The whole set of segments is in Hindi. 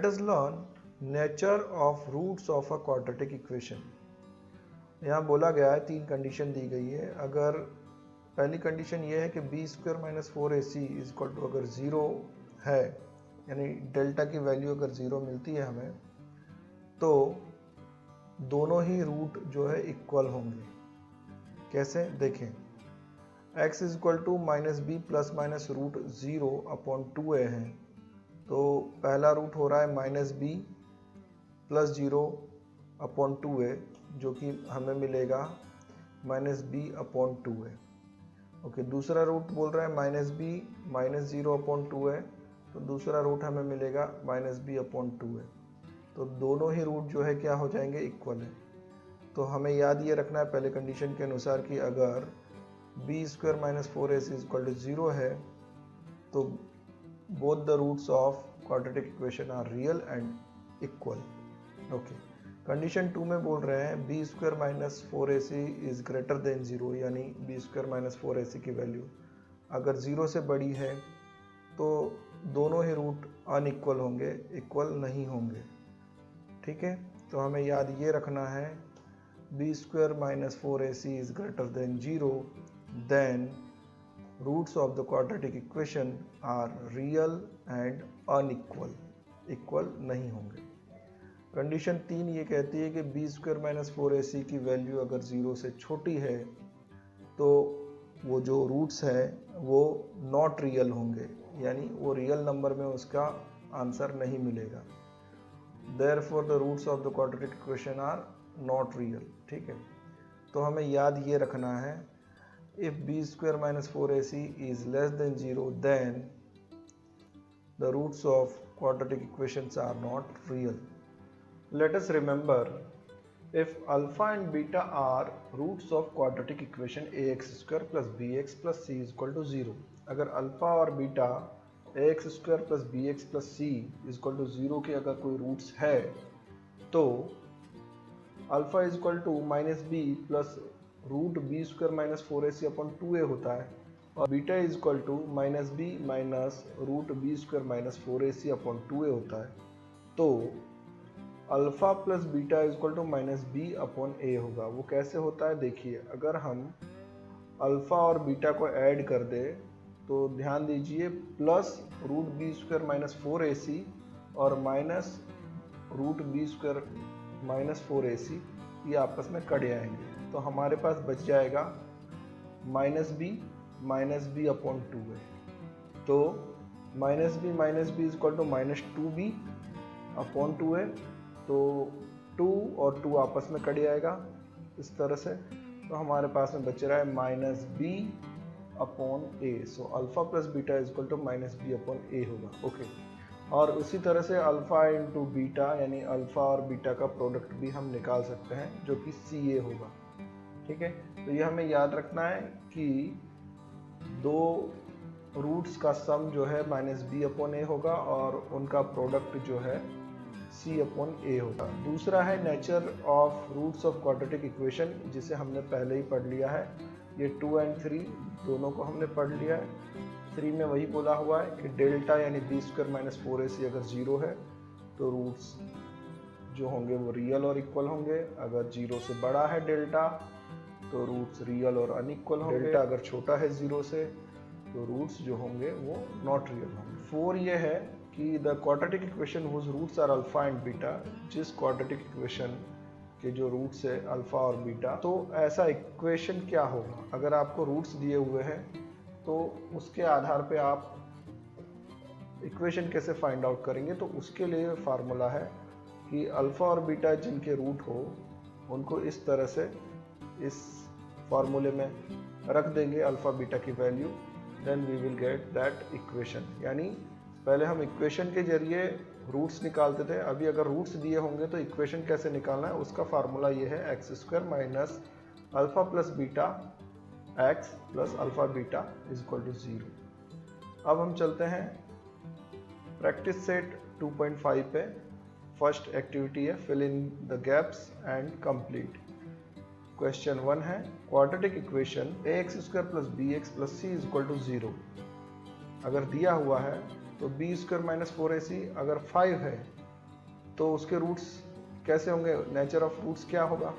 Late us learn nature of roots of a quadratic equation. यहाँ बोला गया है, तीन कंडीशन दी गई है। अगर पहली कंडीशन ये है कि B square minus 4ac is equal to अगर ज़ीरो है, यानी डेल्टा की वैल्यू अगर ज़ीरो मिलती है हमें, तो दोनों ही रूट जो है इक्वल होंगे। कैसे देखें, x is equal to minus B plus minus root 0 upon 2a है, तो पहला रूट हो रहा है minus B plus 0 upon 2a, जो कि हमें मिलेगा minus B upon 2a। Okay, दूसरा रूट बोल रहा है minus b minus 0 upon 2a, तो दूसरा रूट हमें मिलेगा माइनस बी अपॉन 2a। तो दोनों ही रूट जो है क्या हो जाएंगे, इक्वल है। तो हमें याद ये रखना है पहले कंडीशन के अनुसार कि अगर B square minus 4ac is equal to 0 है, तो both the roots of quadratic equation are real and equal. Okay, condition 2 में बोल रहे हैं B square minus 4ac is greater than 0, यानी बी स्क्वायर माइनस 4ac की वैल्यू अगर 0 से बड़ी है तो दोनों ही रूट अनइक्वल होंगे, इक्वल नहीं होंगे। ठीक है, तो हमें याद ये रखना है B square minus 4ac is greater than 0, then roots of the quadratic equation are real and unequal, equal नहीं होंगे। कंडीशन 3 ये कहती है कि बी स्क्वायर माइनस 4ac की वैल्यू अगर 0 से छोटी है तो वो जो रूट्स है वो नॉट रियल होंगे, यानी वो रियल नंबर में उसका आंसर नहीं मिलेगा। Therefore the roots of the quadratic equation are not real. ठीक है, तो हमें याद ये रखना है if B square minus 4ac is less than 0, then the roots of quadratic equations are not real. Let us remember, if alpha and beta are roots of quadratic equation ax square plus bx plus c is equal to 0, अगर अल्फा और beta ax square plus bx plus c is equal to 0 के अगर कोई रूट्स है, तो alpha is equal to minus B plus root B square minus 4ac upon 2a होता है, और beta is equal to minus b minus root B square minus 4ac upon 2a होता है। तो alpha plus beta is equal to minus B upon a होगा। वो कैसे होता है देखिए, अगर हम अल्फा और बीटा को ऐड कर दे तो ध्यान दीजिए plus root B square minus 4ac और minus root B square minus 4ac ये आपस में कट जाएंगे, तो हमारे पास बच जाएगा माइनस बी अपॉन 2a। तो minus B is equal to minus 2b upon 2a, तो 2 और 2 आपस में कट जाएगा इस तरह से, तो हमारे पास में बच रहा है minus B upon a. So alpha plus beta is equal to minus B upon a होगा। ओके, और उसी तरह से अल्फा इंटू बीटा यानी अल्फा और बीटा का प्रोडक्ट भी हम निकाल सकते हैं, जो कि सी ए होगा। ठीक है, तो ये हमें याद रखना है कि दो रूट्स का सम जो है माइनस बी अपॉन ए होगा और उनका प्रोडक्ट जो है c अपॉन ए होगा। दूसरा है nature of roots of quadratic equation, जिसे हमने पहले ही पढ़ लिया है। ये 2 और 3 दोनों को हमने पढ़ लिया है। 3 में वही बोला हुआ है कि डेल्टा यानी बी स्क्वायर माइनस 4ac अगर 0 है तो रूट्स जो होंगे वो रियल और इक्वल होंगे। अगर 0 से बड़ा है डेल्टा तो रूट्स रियल और अनइक्वल होंगे। डेल्टा अगर छोटा है 0 से तो रूट्स जो होंगे वो नॉट रियल होंगे। 4 ये है कि the quadratic equation whose roots are alpha and beta, जिस क्वाड्रेटिक इक्वेशन के जो रूट्स है अल्फा और बीटा, तो ऐसा इक्वेशन क्या होगा। अगर आपको रूट्स दिए हुए हैं तो उसके आधार पे आप इक्वेशन कैसे फाइंड आउट करेंगे, तो उसके लिए फार्मूला है कि अल्फा और बीटा जिनके रूट हो उनको इस तरह से इस फार्मूले में रख देंगे अल्फा बीटा की value, then we will get that equation. यानी पहले हम इक्वेशन के जरिए रूट्स निकालते थे, अभी अगर रूट्स दिए होंगे तो इक्वेशन कैसे निकालना है, उसका फार्मूला ये है X square minus alpha plus beta X plus alpha beta is equal to 0। अब हम चलते हैं प्रैक्टिस सेट 2.5 पे। फर्स्ट एक्टिविटी है fill in the gaps and complete. Question 1 है quadratic equation ax square plus bx plus c is equal to 0 अगर दिया हुआ है तो बी स्क्वायर माइनस 4ac अगर 5 है तो उसके रूट्स कैसे होंगे, नेचर ऑफ रूट्स क्या होगा,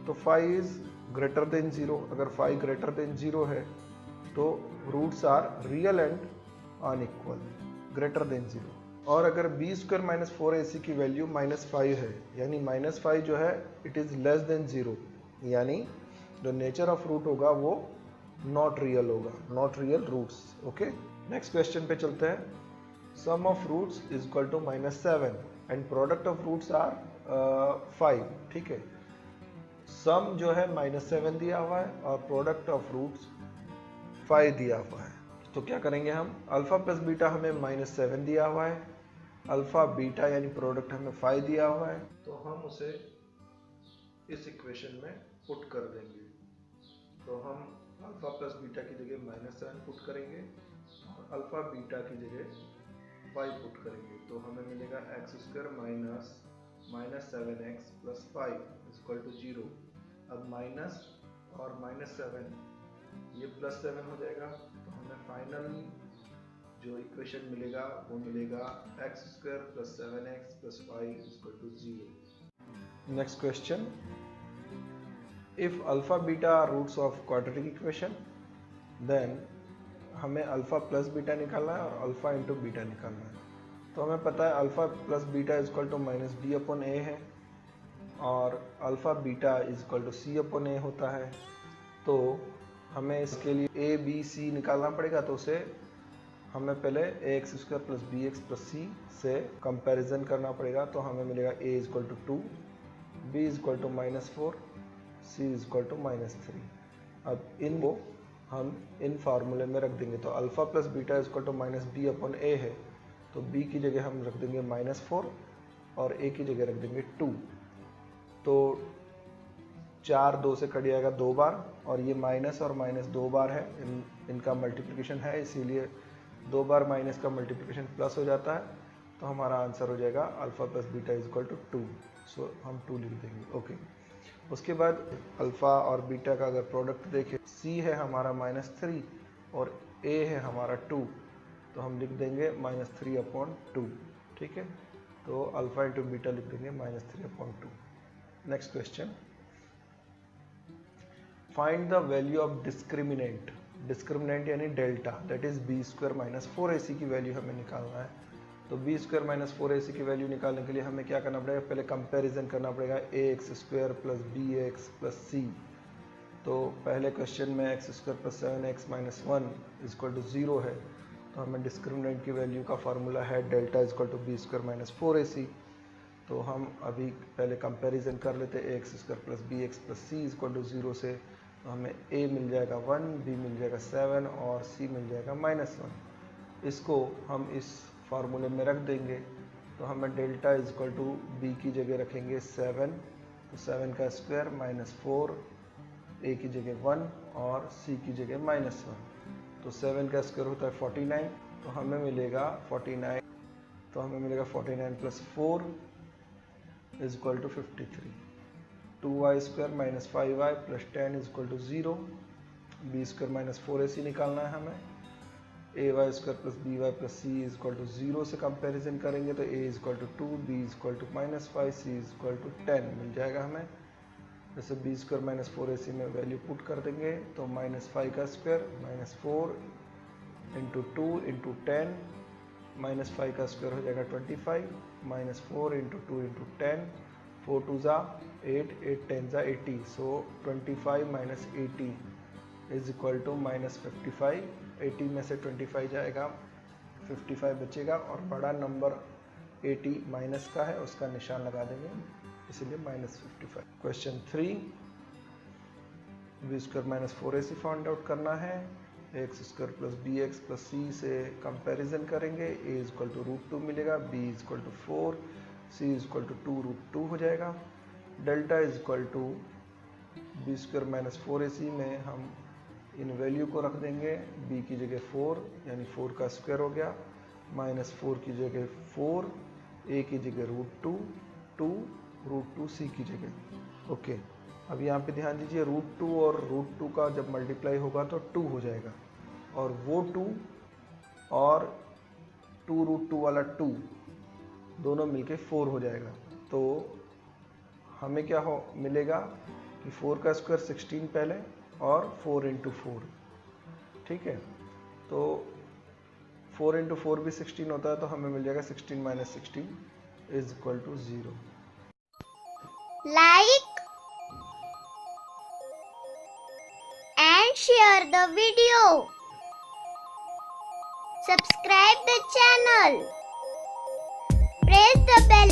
तो 5 इज ग्रेटर देन 0। अगर 5 ग्रेटर देन 0 है तो roots are real and unequal, greater than 0। और अगर बी स्क्वायर माइनस 4ac की वैल्यू -5 है, यानी -5 जो है इट इज लेस देन 0, यानी जो नेचर ऑफ रूट होगा वो नॉट रियल होगा, not real roots. Okay, next question पे चलते हैं। Sum of roots is equal to -7 and product of roots are 5। ठीक है, सम जो है -7 दिया हुआ है और प्रोडक्ट ऑफ रूट्स 5 दिया हुआ है। तो क्या करेंगे हम, अल्फा प्लस बीटा हमें -7 दिया हुआ है, अल्फा बीटा यानी प्रोडक्ट हमें 5 दिया हुआ है, तो हम उसे इस इक्वेशन में पुट कर देंगे। तो हम अल्फा प्लस बीटा की जगह -7 पुट करेंगे और अल्फा बीटा की जगह 5 पुट करेंगे, तो हमें मिलेगा x² minus -7x plus 5 equal to 0। अब माइनस और -7 ये +7 हो जाएगा, तो हमें फाइनल जो इक्वेशन मिलेगा वो मिलेगा x² plus 7x plus 5 equal to 0। Next question, if alpha beta are roots of quadratic equation then हमें अल्फा प्लस बीटा निकालना है और अल्फा इंटू बीटा निकालना है। तो हमें पता है alpha plus beta equal to -b/a है और alpha beta equal to c/a होता है। तो हमें इसके लिए a b c निकालना पड़ेगा, तो उसे हमें पहले ax² plus bx plus c से कंपैरिजन करना पड़ेगा। तो हमें मिलेगा a equal to 2, b equal to -4, c equal to -3। अब इनको हम इन फार्मूले में रख देंगे। तो alpha plus beta equal to -b/a है, तो b की जगह हम रख देंगे -4 और a की जगह रख देंगे 2। तो 4 2 से कट जाएगा 2 बार और ये माइनस और माइनस 2 बार है, इनका मल्टीप्लिकेशन है, इसीलिए 2 बार माइनस का मल्टीप्लिकेशन प्लस हो जाता है। तो हमारा आंसर हो जाएगा alpha plus beta equal to 2। So हम 2 लिख देंगे। ओके, उसके बाद अल्फा और बीटा का अगर प्रोडक्ट देखें, c है हमारा -3 और a है हमारा 2, तो हम लिख देंगे -3/2। ठीक है, तो अल्फा इंटू बीटा लिख देंगे -3/2। Next question, find the value of discriminant. Discriminant यानी delta, that is b² minus 4ac की वैल्यू हमें निकालना है। तो b² माइनस 4ac की वैल्यू निकालने के लिए हमें क्या करना पड़ेगा, पहले कंपैरिजन करना पड़ेगा ax² plus bx plus c। तो पहले क्वेश्चन में x² plus 7x minus 1 equal to 0 है, तो हमें डिस्क्रिमिनेंट की वैल्यू का फार्मूला है delta equal to b² minus 4ac। तो हम अभी पहले कंपैरिजन कर लेते हैं ax² plus bx plus c equal to 0 से। तो हमें a मिल जाएगा 1, b मिल जाएगा 7 और c मिल जाएगा -1। इसको हम इस फार्मूले में रख देंगे। तो हमें डेल्टा इक्वल टू b की जगह रखेंगे 7, तो 7 का स्क्वायर -4, a की जगह 1 और c की जगह -1। तो 7 का स्क्वायर होता है 49, तो हमें मिलेगा 49, तो हमें मिलेगा 49 plus 4 is equal to 53। 2y² minus 5y plus 10 is equal to 0। b² minus 4ac निकालना है हमें। ay² plus by plus c is equal to 0 से कंपैरिजन करेंगे, तो a is equal to 2, b is equal to -5, c is equal to 10 मिल जाएगा हमें। जैसे b² माइनस 4ac में वैल्यू पुट कर देंगे, तो -5 का स्क्वायर -4 इंटू 2 इंटू 10, -5 का स्क्वायर हो जाएगा 25, -4 इंटू 2 इंटू 10, 4 2 ज़ा 8, 8 10 ज़ा 80। सो 25 माइनस 80 इज इक्वल टू -55। 80 में से 25 जाएगा, 55 बचेगा और बड़ा नंबर 80 माइनस का है, उसका निशान लगा देंगे, इसलिए -55। Question 3, b² minus 4ac find out करना है। x² plus bx plus c से कंपैरिजन करेंगे। a इक्वल टू √2 मिलेगा, b equal to 4, c equal to 2√2 हो जाएगा। Delta is equal to b² minus 4ac में हम इन वैल्यू को रख देंगे। b की जगह 4 यानी 4 का स्क्वायर हो गया, -4 की जगह 4, a की जगह √2, 2 √2 c की जगह। ओके, अब यहाँ पे ध्यान दीजिए, √2 और √2 का जब मल्टीप्लाई होगा तो 2 हो जाएगा, और वो 2 और 2√2 वाला 2 दोनों मिलके 4 हो जाएगा। तो हमें क्या हो मिलेगा कि 4 का स्क्वायर 16 पहले और 4 इंटू 4, ठीक है। तो 4 इंटू 4 भी 16 होता है, तो हमें मिल जाएगा 16 minus 16 is equal to 0। Like and share the video. Subscribe the channel. Press the bell